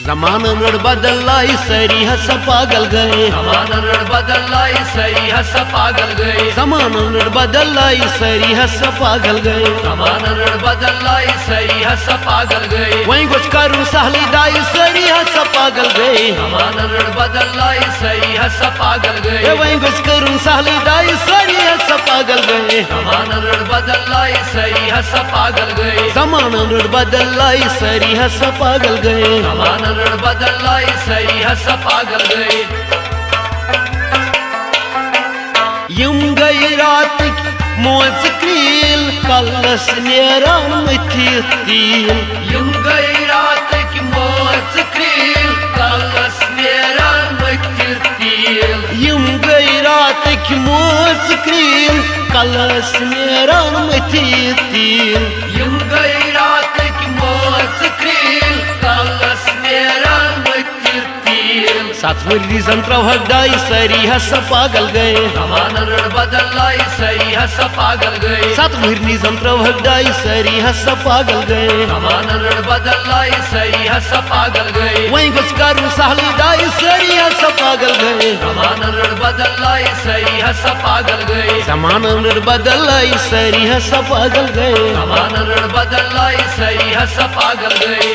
زمانہ رڑ بدل لائی ساری ہسا پاگل گئے زمانہ رڑ بدل لائی ساری ہسا پاگل گئے زمانہ رڑ بدل لائی ساری ہسا پاگل گئے زمانہ رڑ بدل لائی ساری ہسا پاگل گئے وہیں گوچ کروں سہلی دائی ساری ہسا پاگل گئے زمانہ رڑ بدل لائی ساری ہسا پاگل گئے وہیں گوچ کروں سہلی دائی ساری ہسا پاگل گئے زمانہ رڑ بدل لائی ساری ہسا پاگل گئے زمانہ رڑ بدل لائی ساری ہسا پاگل گئے زمانہ رڑ بدل لائی ساری ہسا پاگل گئے یم گئی رات موز کریل کلس نیران متھی تیل یم گئی رات کی موز کریل کلس نیران متھی تیل یم گئی رات کی موز کریل کلس نیران متھی تیل یم گئی رات کی موز کریل کلس نیران متھی تیل سات وری زن تروہک ڈائی ساری ہسا پاگل گئے زمانہ رڑ بدل لائی ساری ہسا پاگل گئے سات وری زن تروہک ڈائی ساری ہسا پاگل گئے زمانہ رڑ بدل لائی ساری ہسا پاگل گئے وہیں گوچ کروں سہلی دائی ساری ہسا پاگل گئے زمانہ رڑ بدل لائی ساری ہسا پاگل گئے زمانہ رڑ بدل لائی ساری ہسا پاگل گئے زمانہ رڑ بدل لائی ساری ہسا پاگل گئے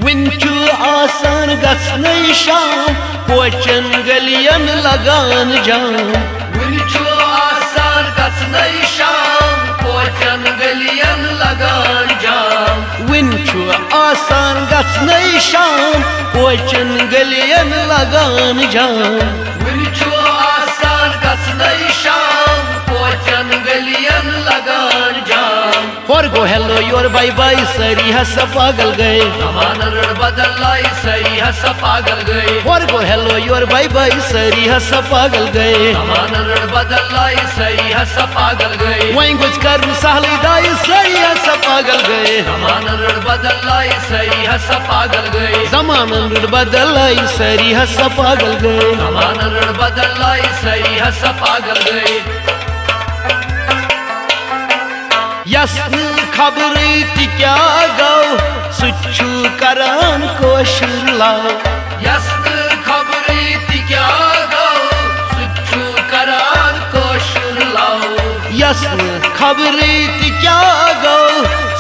ونچو آسان گسنئی شام پوچن گلین لگان جام ونچو آسان گسنئی شام پوچن گلین لگان جام ونچو آسان گسنئی شام پوچن گلین لگان جام ونچو آسان گسنئی شام پوچن گلین لگان جام اور گو ہیلو یور بائی بائی ساری ہسا پاگل گئے زمانہ رڑ بدل لائی ساری ہسا پاگل گئے اور گو ہیلو یور بائی بائی ساری ہسا پاگل گئے زمانہ رڑ بدل لائی ساری ہسا پاگل گئے وہیں گوچ کروں سہلی دائی ساری ہسا پاگل گئے زمانہ رڑ بدل لائی ساری ہسا پاگل گئے زمانہ رڑ بدل لائی ساری ہسا پاگل گئے زمانہ رڑ بدل لائی ساری ہسا پاگل گئے یسن خبری تی کیا گو سچو کران کوشر لاو یسن خبری تی کیا گو سچو کران کوشر لاو یسن خبری تی کیا گو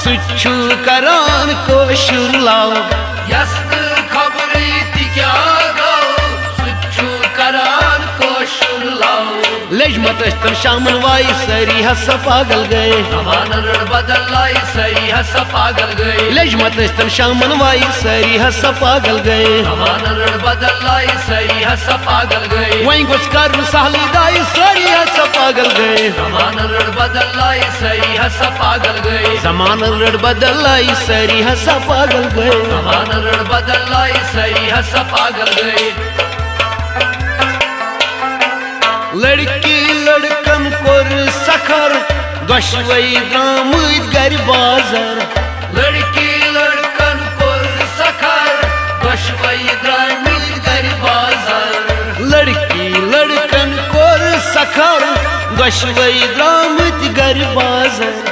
سچو کران کوشر لاو یسن خبری تی کیا گو سچو کران کوشر لاو لجمت اشتر شامن وائی ساری ہسا پاگل گئے زمانہ رڑ بدل لائی ساری ہسا پاگل گئے لجمت اشتر شامن وائی ساری ہسا پاگل گئے زمانہ رڑ بدل لائی ساری ہسا پاگل گئے وہیں گوچ کروں سہلی دائی ساری ہسا پاگل گئے زمانہ رڑ بدل لائی ساری ہسا پاگل گئے زمانہ رڑ بدل لائی ساری ہسا پاگل گئے زمانہ رڑ بدل لائی ساری ہسا پاگل گئے لڑکی لڑکن کور سکھر دشوئی درامت گر بازر لڑکی لڑکن کور سکھر دشوئی درامت گر بازر لڑکی لڑکن کور سکھر دشوئی درامت گر بازر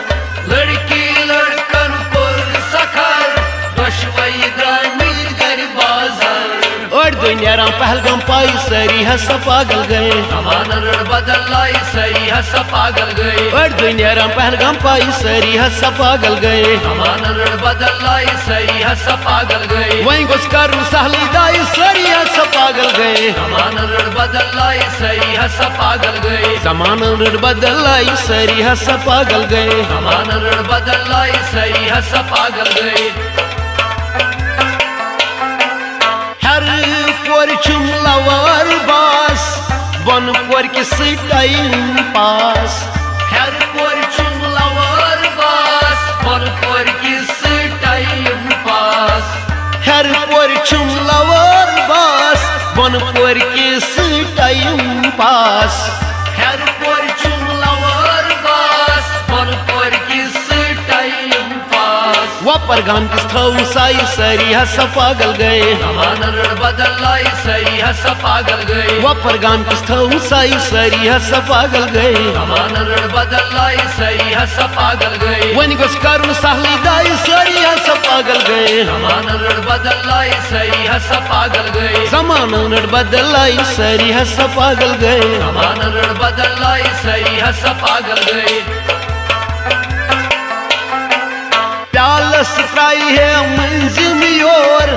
لڑکی لڑکن کور سکھر دشوئی درامت گر بازر اور دنیاران پہلگام پائی ساری ہسا پاگل گئے زمانہ رڑ بدل لائی ساری ہسا پاگل گئے اور دنیاران پہلگام پائی ساری ہسا پاگل گئے زمانہ رڑ بدل لائی ساری ہسا پاگل گئے وہیں گوچ کروں سہلی دائی ساری ہسا پاگل گئے زمانہ رڑ بدل لائی ساری ہسا پاگل گئے زمانہ رڑ بدل لائی ساری ہسا پاگل گئے زمانہ رڑ بدل لائی ساری ہسا پاگل گئے ہر پور چھم لوار باس بن پور کس ٹائم پاس ہر پور چھم لوار باس بن پور کس ٹائم پاس ہر پور چھم لوار باس بن پور کس ٹائم پاس ہر پور چھم لوار باس بن پور کس ٹائم پاس وپر گام کس تھو سائی ساری ہسا پاگل گئے زمانہ رڑ بدل لائی ساری ہسا پاگل گئے وپر گام کس تھو سائی ساری ہسا پاگل گئے زمانہ رڑ بدل لائی ساری ہسا پاگل گئے ون گوچ کروں سہلی دائی ساری ہسا پاگل بدل آئی ساری ہسا پاگل گئی زمانہ رڑ بدل آئی ساری ہسا پاگل گئے زمانہ رڑ بدل آئی ساری ہسا پاگل گئی پیالس ترائی ہے منزم یور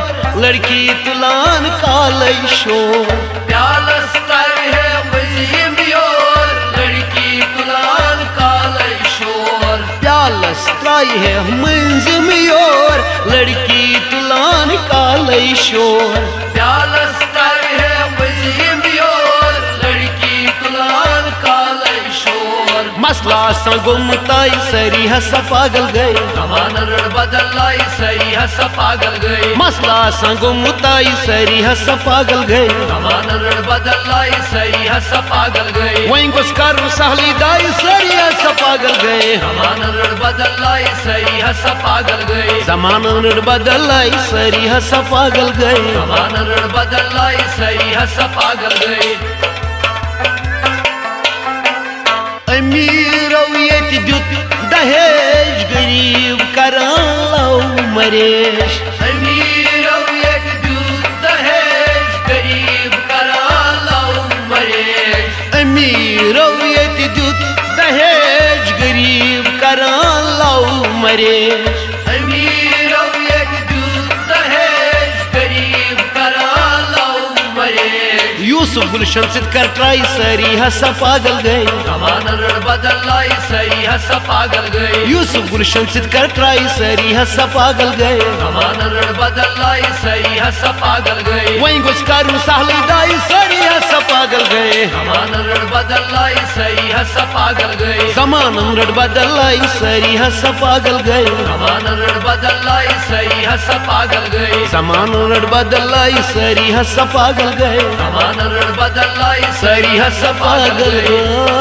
لڑکی تلان کالے شور پیالس ترائی ہے منزم یور لڑکی تلان کالے شور پیالس ترائی ہے منزم یور لڑکی تلان کالے شور پیالس ترائی ہے منزم یور لڑکی تلان کالے شور مسئلہ سنگم تائی ساری ہسا پاگل گئے زمانہ رڑ بدل آئی ساری ہسا پاگل گئی مسئلہ سنگم تائی ساری ہسا پاگل گئے زمانہ رڑ بدل آئی ساری ہسا پاگل گئی وہیں گس کر سہلی دائی ساری ہسا پاگل گئے زمانہ رڑ بدل آئی ساری ہسا پاگل گئی زمانہ رڑ بدل آئی ساری ہسا پاگل گئے زمانہ رڑ بدل آئی ساری ہسا پاگل گئی امیرو یت دیت دہیج غریب کران لو مریش امیرو یک دیت دہیج غریب کران لو مریش امیرو یت دیت دہیج غریب کران لو مریش امیرو یک دیت دہیج غریب کران لو مریش یوسف گلشن ست کر ٹرائی ساری ہسا پاگل گئے زمانہ رڑ بدل آئی ساری ہسا پاگل گئی یوسف گلشن ست کر ٹرائی ساری ہسا پاگل گئے زمانہ رڑ بدل آئی ساری ہسا پاگل گئی وہیں گس کر سہلی دائی ساری ہسا پاگل گئے زمانہ رڑ بدل آئی ساری ہسا پاگل گئی زمانہ رڑ بدل آئی ساری ہسا پاگل گئے زمانہ رڑ بدل آئی ساری ہسا پاگل گئی زمانہ رڑ بدل آئی ساری ہسا پاگل گئے زمانہ رڑ بدل آئی ساری ہسا پاگل گئے